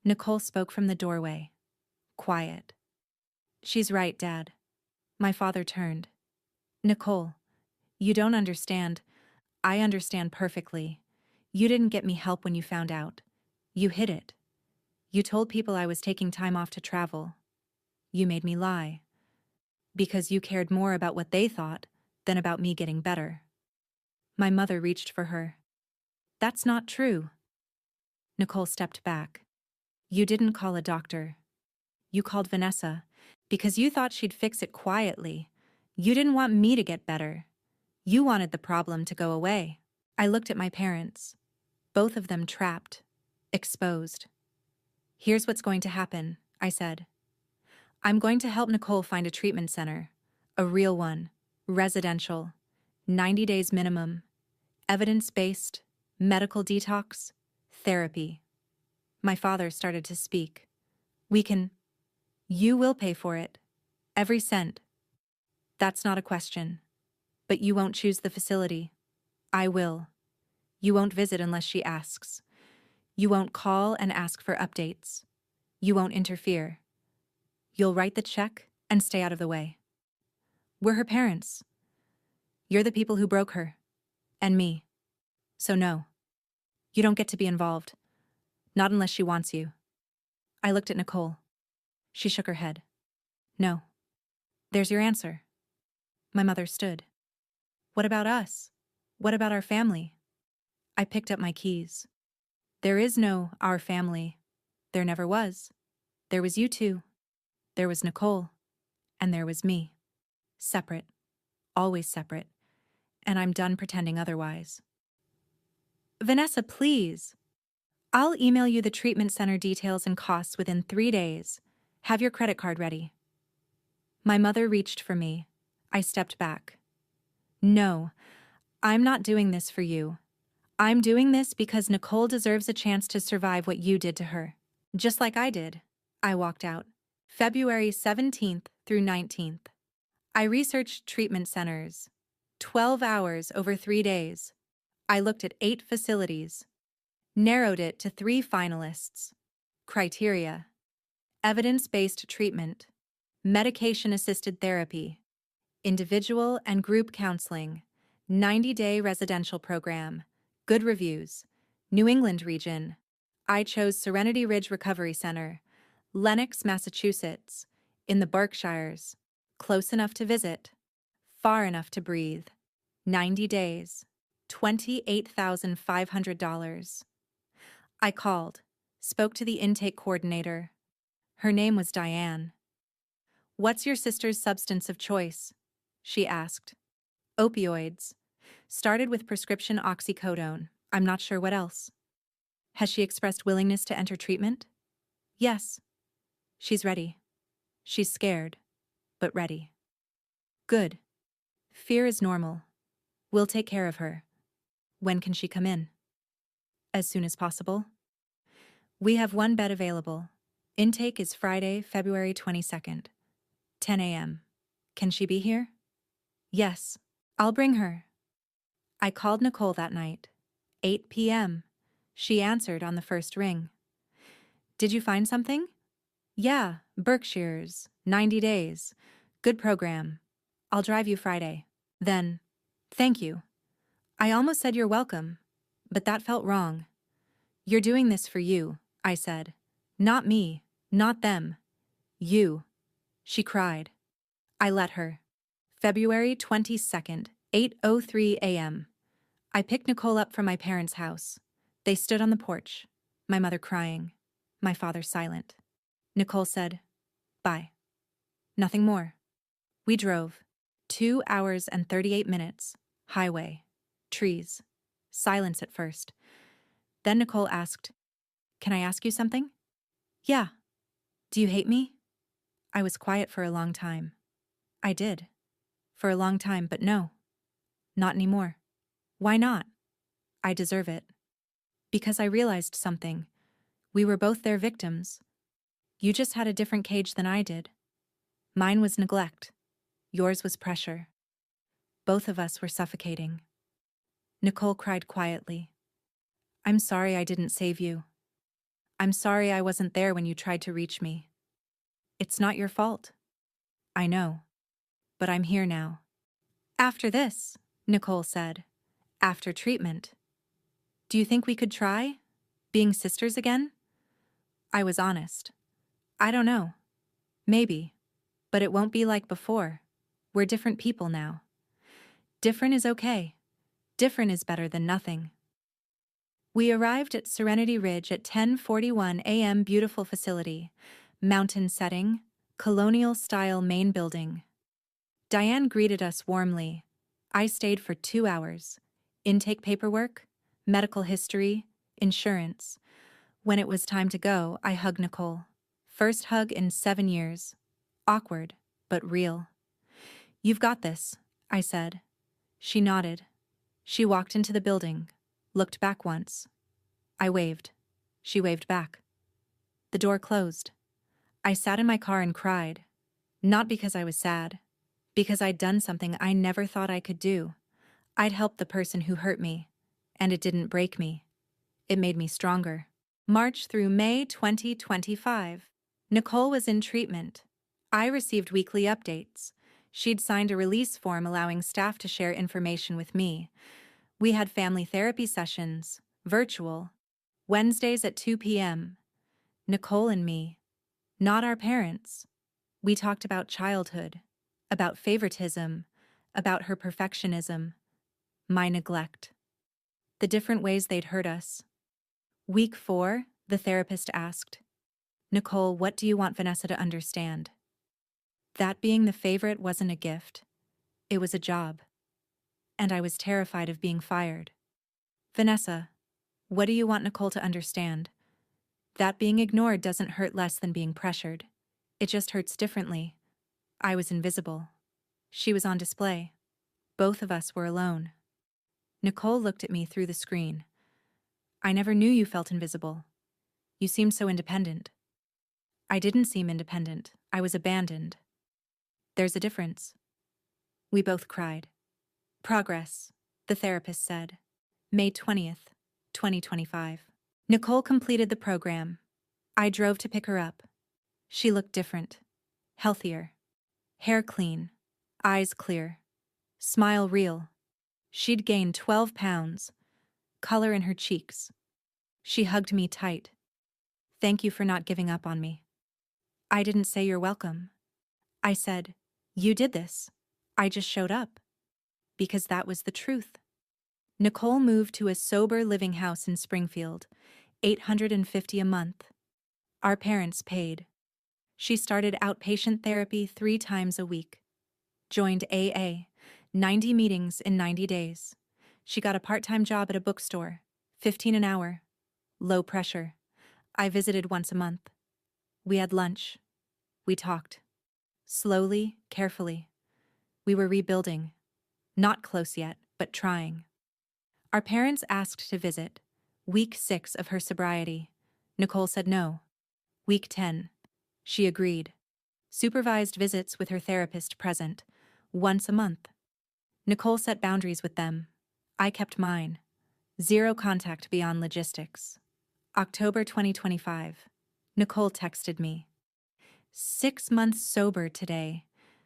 Nicole spoke from the doorway. Quiet. She's right, Dad. My father turned. Nicole, you don't understand. I understand perfectly. You didn't get me help when you found out. You hid it. You told people I was taking time off to travel. You made me lie. Because you cared more about what they thought than about me getting better. My mother reached for her. That's not true. Nicole stepped back. You didn't call a doctor. You called Vanessa because you thought she'd fix it quietly. You didn't want me to get better. You wanted the problem to go away. I looked at my parents. Both of them trapped. Exposed. Here's what's going to happen, I said. I'm going to help Nicole find a treatment center. A real one. Residential. 90 days minimum. Evidence-based. Medical detox. Therapy. My father started to speak. You will pay for it. Every cent. That's not a question. But you won't choose the facility. I will. You won't visit unless she asks. You won't call and ask for updates. You won't interfere. You'll write the check and stay out of the way. We're her parents. You're the people who broke her. And me. So no. You don't get to be involved. Not unless she wants you. I looked at Nicole. She shook her head. No. There's your answer. My mother stood. What about us? What about our family? I picked up my keys. There is no our family. There never was. There was you two. There was Nicole. And there was me. Separate. Always separate. And I'm done pretending otherwise. Vanessa, please. I'll email you the treatment center details and costs within 3 days. Have your credit card ready. My mother reached for me. I stepped back. No, I'm not doing this for you. I'm doing this because Nicole deserves a chance to survive what you did to her. Just like I did. I walked out. February 17th through 19th. I researched treatment centers. 12 hours over 3 days. I looked at 8 facilities. Narrowed it to 3 finalists. Criteria: evidence-based treatment, medication-assisted therapy, individual and group counseling, 90-day residential program, good reviews, New England region. I chose Serenity Ridge Recovery Center, Lenox, Massachusetts, in the Berkshires, close enough to visit, far enough to breathe. 90 days, $28,500. I called, spoke to the intake coordinator. Her name was Diane. What's your sister's substance of choice? She asked. Opioids. Started with prescription oxycodone. I'm not sure what else. Has she expressed willingness to enter treatment? Yes. She's ready. She's scared, but ready. Good. Fear is normal. We'll take care of her. When can she come in? As soon as possible. We have one bed available. Intake is Friday, February 22nd, 10 a.m. Can she be here? Yes. I'll bring her. I called Nicole that night. 8 p.m. She answered on the first ring. Did you find something? Yeah, Berkshires, 90 days. Good program. I'll drive you Friday. Then, thank you. I almost said you're welcome, but that felt wrong. You're doing this for you, I said. Not me, not them. You. She cried. I let her. February 22nd, 8:03 a.m. I picked Nicole up from my parents' house. They stood on the porch, my mother crying, my father silent. Nicole said, "Bye." Nothing more. We drove. 2 hours and 38 minutes. Highway. Trees. Silence at first. Then Nicole asked, "Can I ask you something?" "Yeah." "Do you hate me?" I was quiet for a long time. I did. For a long time, but no. Not anymore. Why not? I deserve it. Because I realized something. We were both their victims. You just had a different cage than I did. Mine was neglect. Yours was pressure. Both of us were suffocating. Nicole cried quietly. I'm sorry I didn't save you. I'm sorry I wasn't there when you tried to reach me. It's not your fault. I know. But I'm here now. After this, Nicole said. After treatment. Do you think we could try? Being sisters again? I was honest. I don't know. Maybe. But it won't be like before. We're different people now. Different is okay. Different is better than nothing. We arrived at Serenity Ridge at 10:41 a.m. Beautiful facility. Mountain setting. Colonial-style main building. Diane greeted us warmly. I stayed for 2 hours. Intake paperwork, medical history, insurance. When it was time to go, I hugged Nicole. First hug in 7 years. Awkward, but real. You've got this, I said. She nodded. She walked into the building, looked back once. I waved. She waved back. The door closed. I sat in my car and cried. Not because I was sad. Because I'd done something I never thought I could do. I'd helped the person who hurt me, and it didn't break me. It made me stronger. March through May 2025. Nicole was in treatment. I received weekly updates. She'd signed a release form allowing staff to share information with me. We had family therapy sessions, virtual, Wednesdays at 2 p.m. Nicole and me, not our parents. We talked about childhood, about favoritism, about her perfectionism, my neglect, the different ways they'd hurt us. Week 4, the therapist asked, Nicole, what do you want Vanessa to understand? That being the favorite wasn't a gift. It was a job. And I was terrified of being fired. Vanessa, what do you want Nicole to understand? That being ignored doesn't hurt less than being pressured. It just hurts differently. I was invisible. She was on display. Both of us were alone. Nicole looked at me through the screen. I never knew you felt invisible. You seemed so independent. I didn't seem independent. I was abandoned. There's a difference. We both cried. Progress, the therapist said. May 20th, 2025. Nicole completed the program. I drove to pick her up. She looked different. Healthier. Hair clean. Eyes clear. Smile real. She'd gained 12 pounds. Color in her cheeks. She hugged me tight. Thank you for not giving up on me. I didn't say you're welcome. I said, you did this. I just showed up. Because that was the truth. Nicole moved to a sober living house in Springfield, $850 a month. Our parents paid. She started outpatient therapy 3 times a week. Joined AA, 90 meetings in 90 days. She got a part-time job at a bookstore, $15 an hour. Low pressure. I visited once a month. We had lunch. We talked. Slowly, carefully. We were rebuilding. Not close yet, but trying. Our parents asked to visit. Week 6 of her sobriety. Nicole said no. Week 10. She agreed. Supervised visits with her therapist present. Once a month. Nicole set boundaries with them. I kept mine. Zero contact beyond logistics. October 2025. Nicole texted me. 6 months sober today.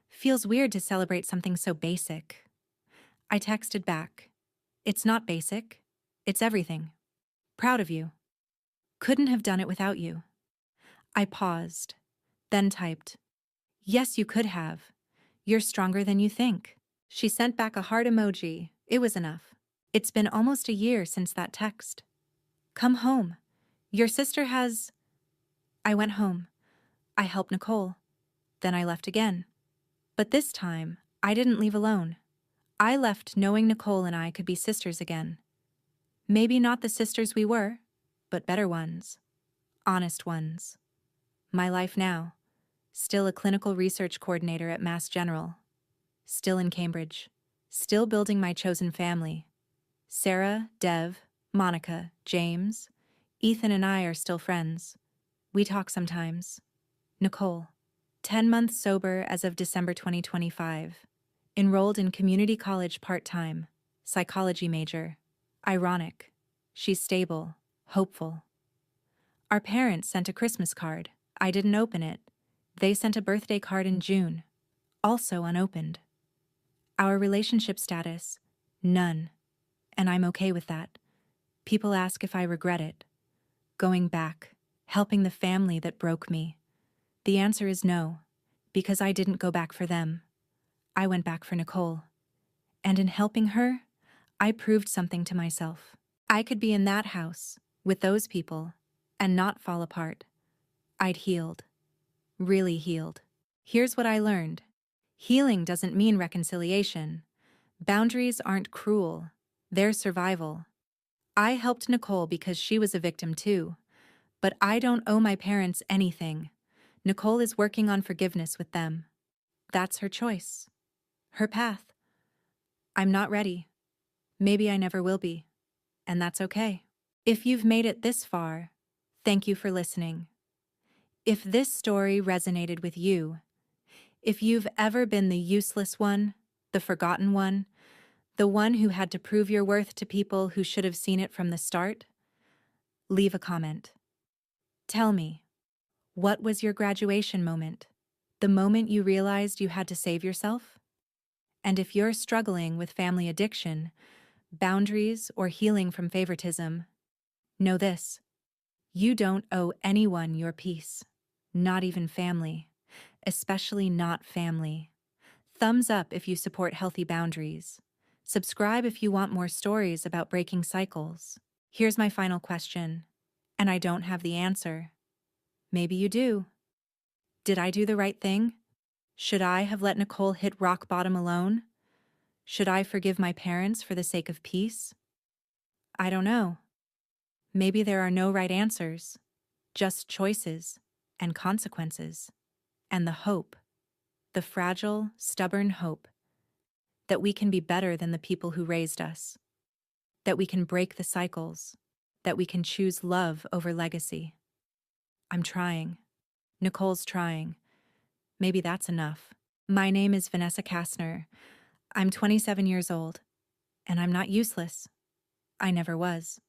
Feels weird to celebrate something so basic. I texted back. It's not basic. It's everything. Proud of you. Couldn't have done it without you. I paused, then typed, yes, you could have. You're stronger than you think. She sent back a heart emoji. It was enough. It's been almost a year since that text. Come home. Your sister has... I went home. I helped Nicole. Then I left again. But this time, I didn't leave alone. I left knowing Nicole and I could be sisters again. Maybe not the sisters we were, but better ones. Honest ones. My life now. Still a clinical research coordinator at Mass General. Still in Cambridge. Still building my chosen family. Sarah, Dev, Monica, James, Ethan and I are still friends. We talk sometimes. Nicole. 10 months sober as of December 2025. Enrolled in community college part-time. Psychology major. Ironic. She's stable. Hopeful. Our parents sent a Christmas card. I didn't open it. They sent a birthday card in June. Also unopened. Our relationship status? None. And I'm okay with that. People ask if I regret it. Going back. Helping the family that broke me. The answer is no. Because I didn't go back for them. I went back for Nicole. And in helping her, I proved something to myself. I could be in that house, with those people, and not fall apart. I'd healed. Really healed. Here's what I learned. Healing doesn't mean reconciliation. Boundaries aren't cruel. They're survival. I helped Nicole because she was a victim too. But I don't owe my parents anything. Nicole is working on forgiveness with them. That's her choice. Her path. I'm not ready. Maybe I never will be. And that's okay. If you've made it this far, thank you for listening. If this story resonated with you, if you've ever been the useless one, the forgotten one, the one who had to prove your worth to people who should have seen it from the start, leave a comment. Tell me, what was your graduation moment? The moment you realized you had to save yourself? And if you're struggling with family addiction, boundaries, or healing from favoritism, know this. You don't owe anyone your peace, not even family, especially not family. Thumbs up if you support healthy boundaries. Subscribe if you want more stories about breaking cycles. Here's my final question, and I don't have the answer. Maybe you do. Did I do the right thing? Should I have let Nicole hit rock bottom alone? Should I forgive my parents for the sake of peace? I don't know. Maybe there are no right answers, just choices and consequences, and the hope, the fragile, stubborn hope, that we can be better than the people who raised us, that we can break the cycles, that we can choose love over legacy. I'm trying. Nicole's trying. Maybe that's enough. My name is Vanessa Kastner. I'm 27 years old, and I'm not useless. I never was.